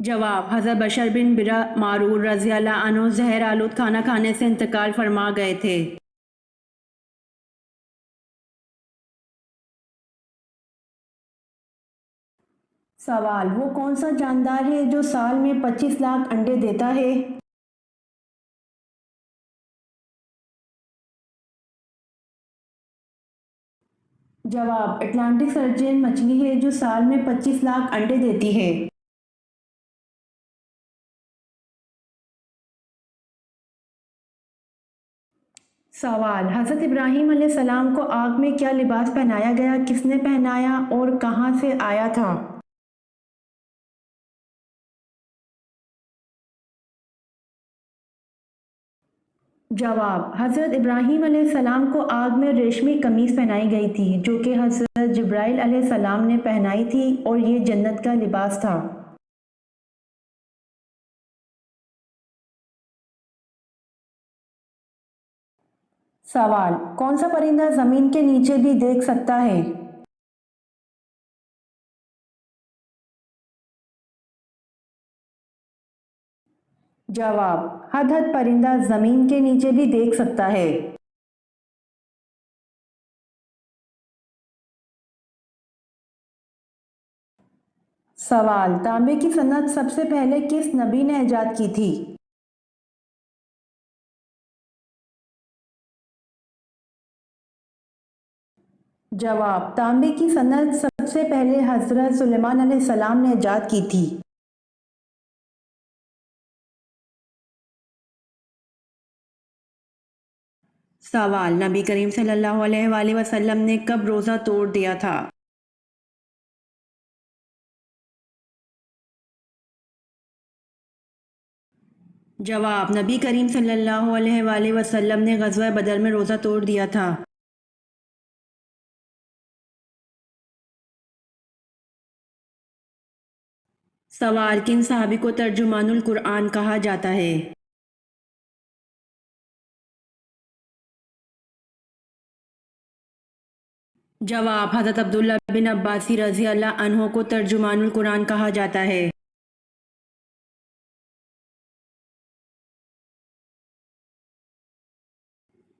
جواب: حضرت بشر بن برا معرور رضی اللہ عنہ زہر آلود کھانا کھانے سے انتقال فرما گئے تھے۔ سوال: وہ کون سا جاندار ہے جو سال میں 25 لاکھ انڈے دیتا ہے؟ جواب: اٹلانٹک سرجن مچھلی ہے جو سال میں 25 لاکھ انڈے دیتی ہے۔ سوال: حضرت ابراہیم علیہ السلام کو آگ میں کیا لباس پہنایا گیا، کس نے پہنایا اور کہاں سے آیا تھا؟ جواب: حضرت ابراہیم علیہ السلام کو آگ میں ریشمی قمیص پہنائی گئی تھی جو کہ حضرت جبرائیل علیہ السلام نے پہنائی تھی اور یہ جنت کا لباس تھا۔ سوال: کون سا پرندہ زمین کے نیچے بھی دیکھ سکتا ہے؟ جواب: ہدہد پرندہ زمین کے نیچے بھی دیکھ سکتا ہے۔ سوال: تانبے کی صنعت سب سے پہلے کس نبی نے ایجاد کی تھی؟ جواب: تانبے کی صنعت سب سے پہلے حضرت سلیمان علیہ السلام نے ایجاد کی تھی۔ سوال: نبی کریم صلی اللہ علیہ وآلہ وسلم نے کب روزہ توڑ دیا تھا؟ جواب: نبی کریم صلی اللہ علیہ وآلہ وسلم نے غزوہ بدر میں روزہ توڑ دیا تھا۔ سوال: کن صحابی کو ترجمان القرآن کہا جاتا ہے؟ جواب: حضرت عبداللہ بن عباسی رضی اللہ عنہ کو ترجمان القرآن کہا جاتا ہے۔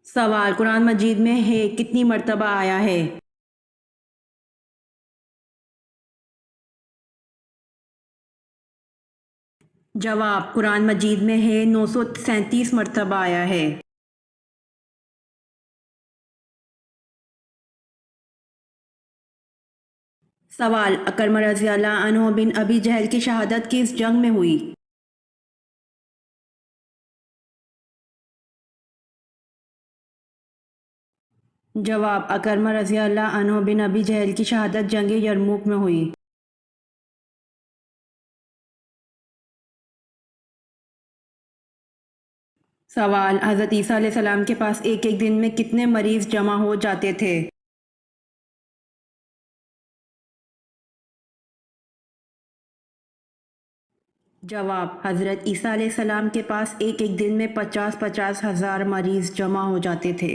سوال: قرآن مجید میں ہے کتنی مرتبہ آیا ہے؟ جواب: قرآن مجید میں ہے 937 مرتبہ آیا ہے۔ سوال: اکرمہ رضی اللہ عنہ بن ابی جہل کی شہادت کس جنگ میں ہوئی؟ جواب: اکرمہ رضی اللہ عنہ بن ابی جہل کی شہادت جنگ یرموک میں ہوئی۔ سوال: حضرت عیسیٰ علیہ السلام کے پاس ایک ایک دن میں کتنے مریض جمع ہو جاتے تھے؟ جواب: حضرت عیسیٰ علیہ السلام کے پاس ایک ایک دن میں 50,000 مریض جمع ہو جاتے تھے۔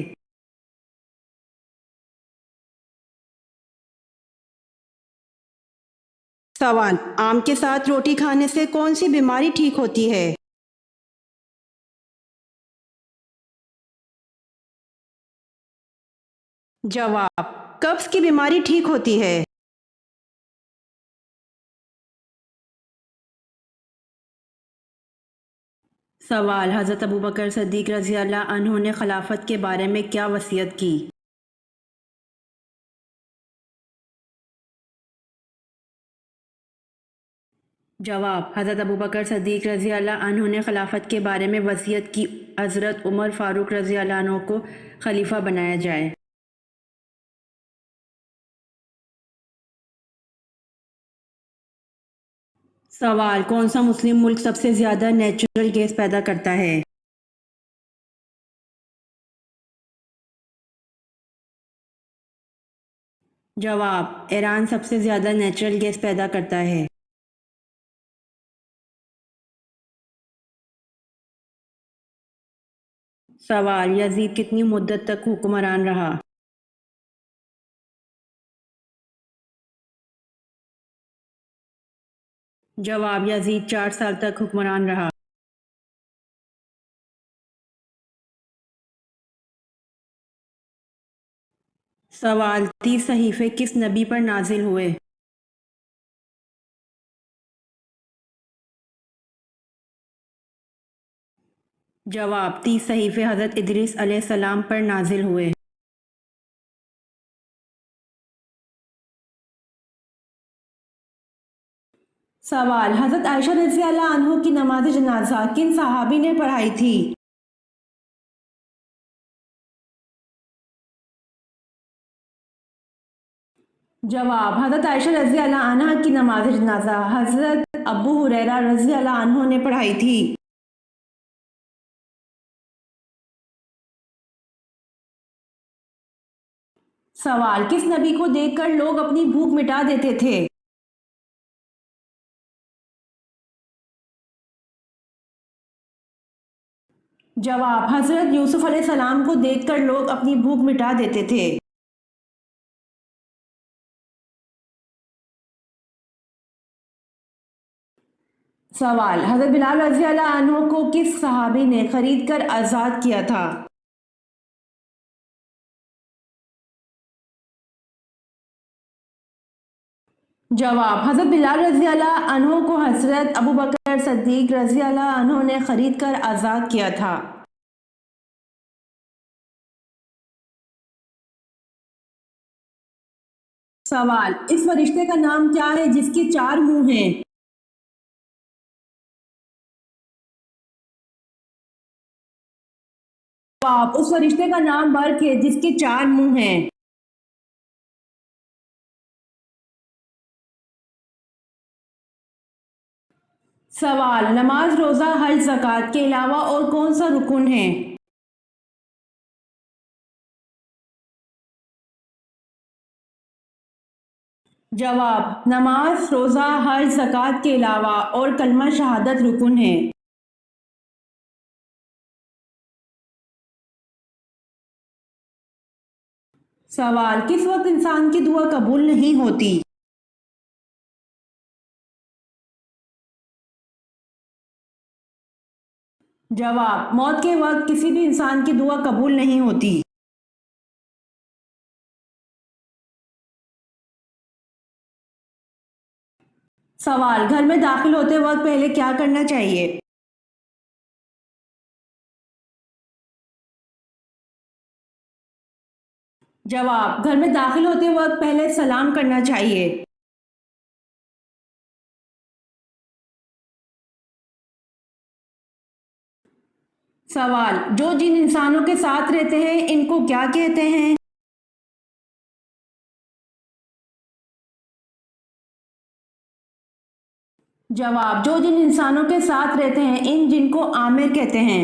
سوال: آم کے ساتھ روٹی کھانے سے کون سی بیماری ٹھیک ہوتی ہے؟ جواب: قبض کی بیماری ٹھیک ہوتی ہے۔ سوال: حضرت ابوبکر صدیق رضی اللہ عنہ نے خلافت کے بارے میں کیا وصیت کی؟ جواب: حضرت ابوبکر صدیق رضی اللہ عنہ نے خلافت کے بارے میں وصیت کی حضرت عمر فاروق رضی اللہ عنہ کو خلیفہ بنایا جائے۔ سوال: کون سا مسلم ملک سب سے زیادہ نیچرل گیس پیدا کرتا ہے؟ جواب: ایران سب سے زیادہ نیچرل گیس پیدا کرتا ہے۔ سوال: یزید کتنی مدت تک حکمران رہا؟ جواب: یزید 4 سال تک حکمران رہا۔ سوال: 30 صحیفے کس نبی پر نازل ہوئے؟ جواب: 30 صحیفے حضرت ادریس علیہ السلام پر نازل ہوئے۔ سوال: حضرت عائشہ رضی اللہ عنہ کی نماز جنازہ کن صحابی نے پڑھائی تھی؟ جواب: حضرت عائشہ رضی اللہ عنہ کی نماز جنازہ حضرت ابو ہریرہ رضی اللہ عنہ نے پڑھائی تھی۔ سوال: کس نبی کو دیکھ کر لوگ اپنی بھوک مٹا دیتے تھے؟ جواب: حضرت یوسف علیہ السلام کو دیکھ کر لوگ اپنی بھوک مٹا دیتے تھے۔ سوال: حضرت بلال رضی اللہ عنہ کو کس صحابی نے خرید کر آزاد کیا تھا؟ جواب: حضرت بلال رضی اللہ عنہ کو حضرت ابوبکر صدیق رضی اللہ عنہ نے خرید کر آزاد کیا تھا۔ سوال: اس فرشتے کا نام کیا ہے جس کے 4 منہ ہیں؟ جواب: اس فرشتے کا نام برق ہے جس کے 4 منہ ہیں۔ سوال: نماز، روزہ، حج، زکوٰۃ کے علاوہ اور کون سا رکن ہے؟ جواب: نماز، روزہ، حج، زکوٰۃ کے علاوہ اور کلمہ شہادت رکن ہے۔ سوال: کس وقت انسان کی دعا قبول نہیں ہوتی؟ جواب: موت کے وقت کسی بھی انسان کی دعا قبول نہیں ہوتی۔ سوال: گھر میں داخل ہوتے وقت پہلے کیا کرنا چاہیے؟ جواب: گھر میں داخل ہوتے وقت پہلے سلام کرنا چاہیے۔ سوال: جو جن انسانوں کے ساتھ رہتے ہیں ان کو کیا کہتے ہیں؟ جواب: جو جن انسانوں کے ساتھ رہتے ہیں ان جن کو عامر کہتے ہیں۔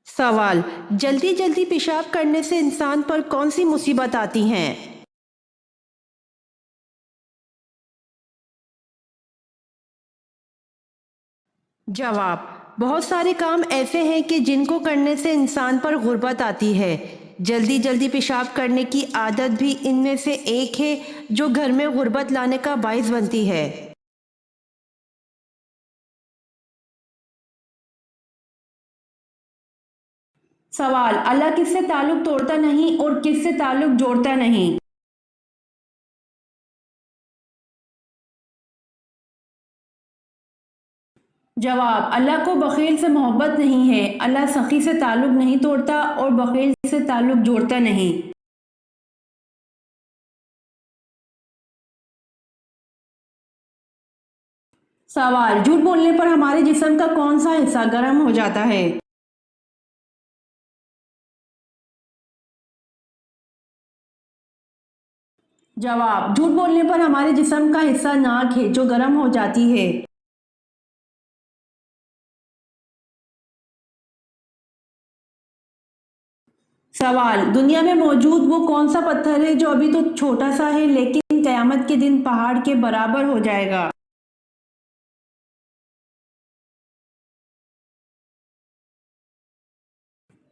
سوال: جلدی جلدی پیشاب کرنے سے انسان پر کون سی مصیبت آتی ہیں؟ جواب: بہت سارے کام ایسے ہیں کہ جن کو کرنے سے انسان پر غربت آتی ہے۔ جلدی جلدی پیشاب کرنے کی عادت بھی ان میں سے ایک ہے جو گھر میں غربت لانے کا باعث بنتی ہے۔ سوال: اللہ کس سے تعلق توڑتا نہیں اور کس سے تعلق جوڑتا نہیں؟ جواب: اللہ کو بخیل سے محبت نہیں ہے۔ اللہ سخی سے تعلق نہیں توڑتا اور بخیل سے تعلق جوڑتا نہیں۔ سوال: جھوٹ بولنے پر ہمارے جسم کا کون سا حصہ گرم ہو جاتا ہے؟ جواب: جھوٹ بولنے پر ہمارے جسم کا حصہ ناک ہے جو گرم ہو جاتی ہے۔ سوال: دنیا میں موجود وہ کون سا پتھر ہے جو ابھی تو چھوٹا سا ہے لیکن قیامت کے دن پہاڑ کے برابر ہو جائے گا؟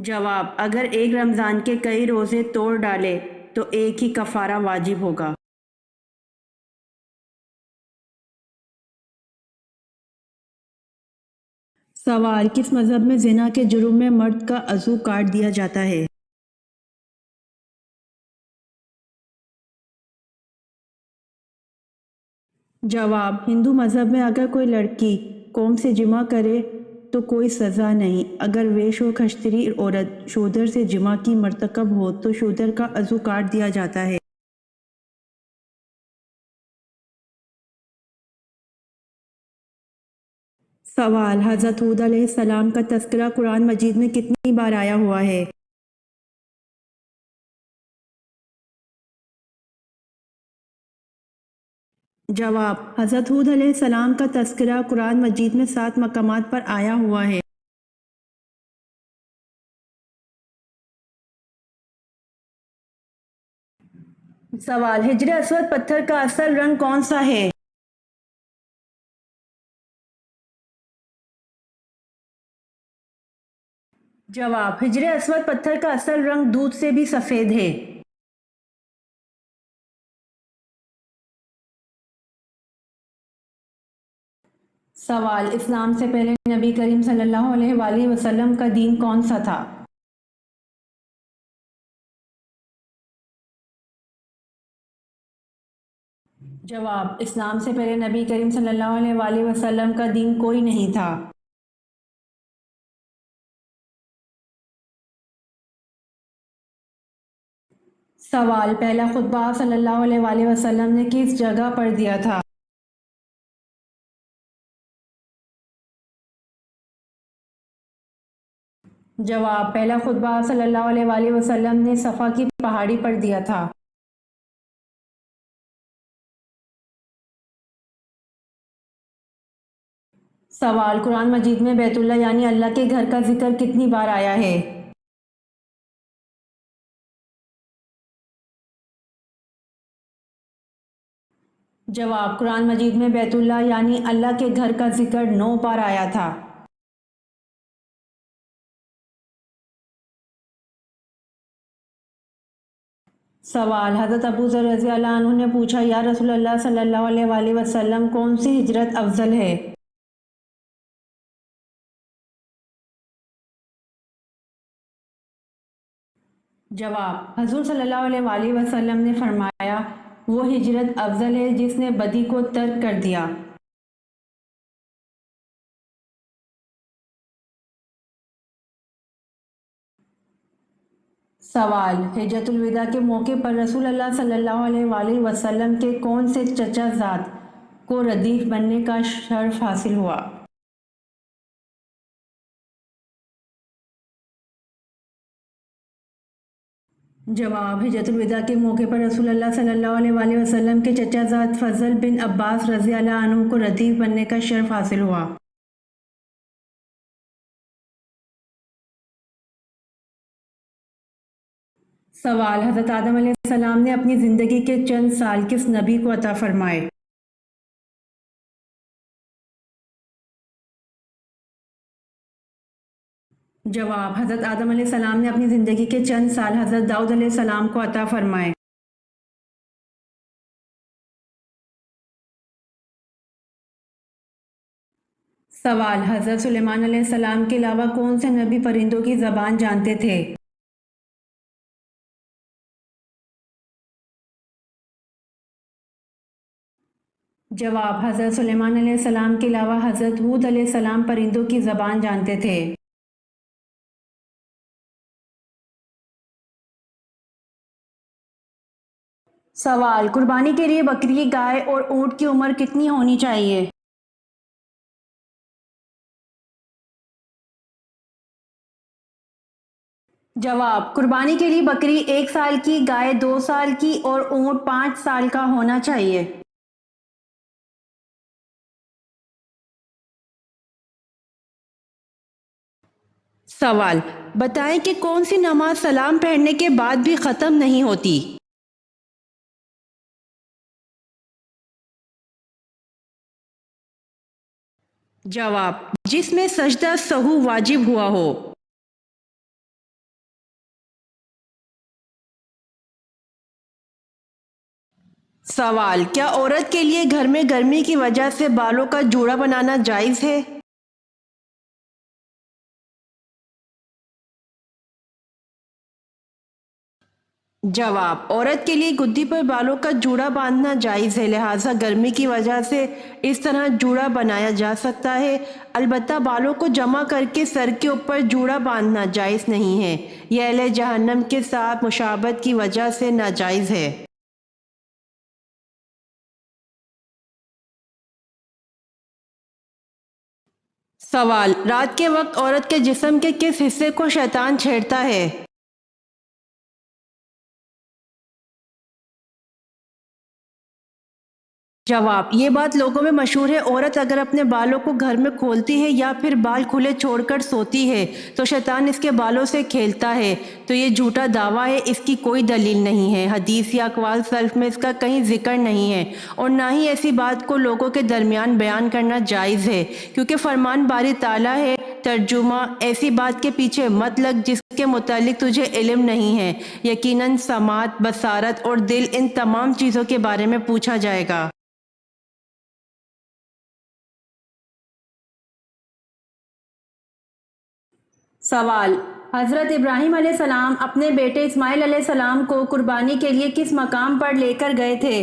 جواب: اگر ایک رمضان کے کئی روزے توڑ ڈالے تو ایک ہی کفارہ واجب ہوگا۔ سوال: کس مذہب میں زنا کے جرم میں مرد کا عضو کاٹ دیا جاتا ہے؟ جواب: ہندو مذہب میں اگر کوئی لڑکی قوم سے جمع کرے تو کوئی سزا نہیں۔ اگر ویش و کھشتری عورت شودر سے جمع کی مرتکب ہو تو شودر کا عضو کاٹ دیا جاتا ہے۔ سوال: حضرت ہود علیہ السلام کا تذکرہ قرآن مجید میں کتنی بار آیا ہوا ہے؟ جواب: حضرت ہود علیہ السلام کا تذکرہ قرآن مجید میں 7 مقامات پر آیا ہوا ہے۔ سوال: حجر اسود پتھر کا اصل رنگ کون سا ہے؟ جواب: حجر اسود پتھر کا اصل رنگ دودھ سے بھی سفید ہے۔ سوال: اسلام سے پہلے نبی کریم صلی اللہ علیہ وآلہ وسلم کا دین کون سا تھا؟ جواب: اسلام سے پہلے نبی کریم صلی اللہ علیہ وآلہ وسلم کا دین کوئی نہیں تھا۔ سوال: پہلا خطبہ آپ صلی اللہ علیہ وآلہ وسلم نے کس جگہ پر دیا تھا؟ جواب: پہلا خطبہ آپ صلی اللہ علیہ وآلہ وسلم نے صفا کی پہاڑی پر دیا تھا۔ سوال: قرآن مجید میں بیت اللہ یعنی اللہ کے گھر کا ذکر کتنی بار آیا ہے؟ جواب: قرآن مجید میں بیت اللہ یعنی اللہ کے گھر کا ذکر 9 بار آیا تھا۔ سوال: حضرت ابو ذر رضی اللہ عنہ نے پوچھا، یا رسول اللہ صلی اللہ علیہ وآلہ وسلم کون سی ہجرت افضل ہے؟ جواب: حضور صلی اللہ علیہ وآلہ وسلم نے فرمایا، وہ ہجرت افضل ہے جس نے بدی کو ترک کر دیا۔ سوال: حجۃ الوداع کے موقع پر رسول اللہ صلی اللہ علیہ وآلہ وسلم کے کون سے چچا زاد کو ردیف بننے کا شرف حاصل ہوا؟ جواب: حجۃ الوداع کے موقع پر رسول اللہ صلی اللہ علیہ وآلہ وسلم کے چچا زاد فضل بن عباس رضی اللہ عنہ کو ردیف بننے کا شرف حاصل ہوا۔ سوال: حضرت آدم علیہ السلام نے اپنی زندگی کے چند سال کس نبی کو عطا فرمائے؟ جواب: حضرت آدم علیہ السلام نے اپنی زندگی کے چند سال حضرت داؤد علیہ السلام کو عطا فرمائے۔ سوال: حضرت سلیمان علیہ السلام کے علاوہ کون سے نبی پرندوں کی زبان جانتے تھے؟ جواب: حضرت سلیمان علیہ السلام کے علاوہ حضرت ہود علیہ السلام پرندوں کی زبان جانتے تھے۔ سوال: قربانی کے لیے بکری، گائے اور اونٹ کی عمر کتنی ہونی چاہیے؟ جواب: قربانی کے لیے بکری 1 سال کی، گائے 2 سال کی اور اونٹ 5 سال کا ہونا چاہیے۔ سوال: بتائیں کہ کون سی نماز سلام پھیرنے کے بعد بھی ختم نہیں ہوتی؟ جواب: جس میں سجدہ سہو واجب ہوا ہو۔ سوال: کیا عورت کے لیے گھر میں گرمی کی وجہ سے بالوں کا جوڑا بنانا جائز ہے؟ جواب: عورت کے لیے گدی پر بالوں کا جوڑا باندھنا جائز ہے، لہٰذا گرمی کی وجہ سے اس طرح جوڑا بنایا جا سکتا ہے۔ البتہ بالوں کو جمع کر کے سر کے اوپر جوڑا باندھنا جائز نہیں ہے، یہ اہل جہنم کے ساتھ مشابہت کی وجہ سے ناجائز ہے۔ سوال: رات کے وقت عورت کے جسم کے کس حصے کو شیطان چھیڑتا ہے؟ جواب: یہ بات لوگوں میں مشہور ہے، عورت اگر اپنے بالوں کو گھر میں کھولتی ہے یا پھر بال کھلے چھوڑ کر سوتی ہے تو شیطان اس کے بالوں سے کھیلتا ہے، تو یہ جھوٹا دعویٰ ہے، اس کی کوئی دلیل نہیں ہے، حدیث یا اقوال سلف میں اس کا کہیں ذکر نہیں ہے، اور نہ ہی ایسی بات کو لوگوں کے درمیان بیان کرنا جائز ہے، کیونکہ فرمان باری تعالیٰ ہے: ترجمہ: ایسی بات کے پیچھے مت لگ جس کے متعلق تجھے علم نہیں ہے، یقیناً سماعت، بصارت اور دل، ان تمام چیزوں کے بارے میں پوچھا جائے گا۔ سوال: حضرت ابراہیم علیہ السلام اپنے بیٹے اسماعیل علیہ السلام کو قربانی کے لیے کس مقام پر لے کر گئے تھے؟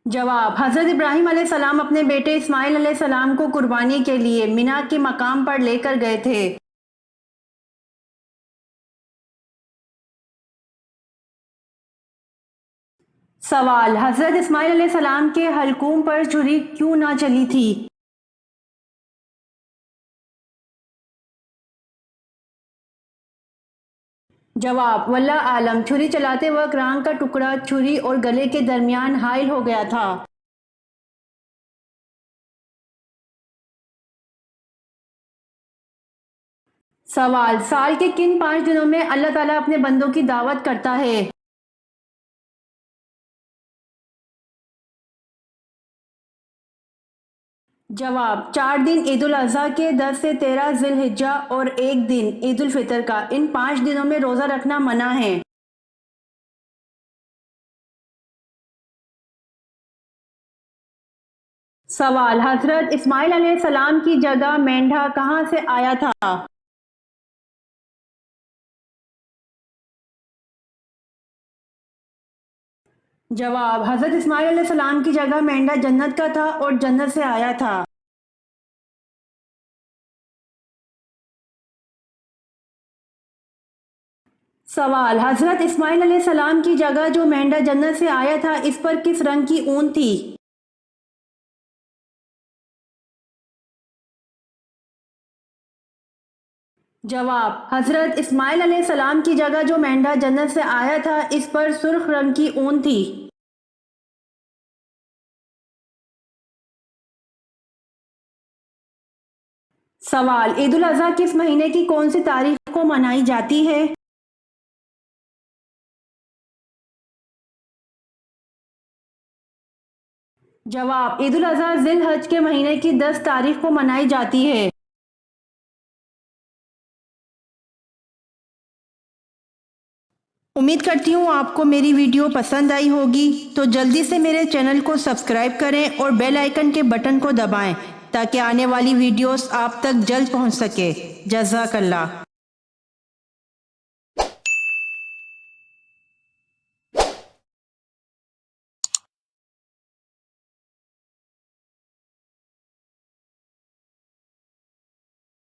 جواب: حضرت ابراہیم علیہ السلام اپنے بیٹے اسماعیل علیہ السلام کو قربانی کے لیے مینا کے مقام پر لے کر گئے تھے۔ سوال: حضرت اسماعیل علیہ السلام کے حلقوم پر چھری کیوں نہ چلی تھی؟ جواب: واللہ عالم، چھری چلاتے وقت ران کا ٹکڑا چھری اور گلے کے درمیان حائل ہو گیا تھا۔ سوال: سال کے کن 5 دنوں میں اللہ تعالیٰ اپنے بندوں کی دعوت کرتا ہے؟ جواب: 4 دن عید الاضحیٰ کے 10 سے 13 ذی الحجہ اور 1 دن عید الفطر کا، ان 5 دنوں میں روزہ رکھنا منع ہے۔ سوال: حضرت اسماعیل علیہ السلام کی جگہ مینڈھا کہاں سے آیا تھا؟ جواب: حضرت اسماعیل علیہ السلام کی جگہ مینڈھا جنت کا تھا اور جنت سے آیا تھا۔ سوال: حضرت اسماعیل علیہ السلام کی جگہ جو مینڈھا جنت سے آیا تھا اس پر کس رنگ کی اون تھی؟ جواب: حضرت اسماعیل علیہ السلام کی جگہ جو مینڈھا جنت سے آیا تھا اس پر سرخ رنگ کی اون تھی۔ سوال: عید الاضحیٰ کس مہینے کی کون سی تاریخ کو منائی جاتی ہے؟ جواب: عید الاضحیٰ ذی الحج کے مہینے کی 10 تاریخ کو منائی جاتی ہے۔ امید کرتی ہوں آپ کو میری ویڈیو پسند آئی ہوگی، تو جلدی سے میرے چینل کو سبسکرائب کریں اور بیل آئیکن کے بٹن کو دبائیں تاکہ آنے والی ویڈیوز آپ تک جلد پہنچ سکے۔ جزاک اللہ۔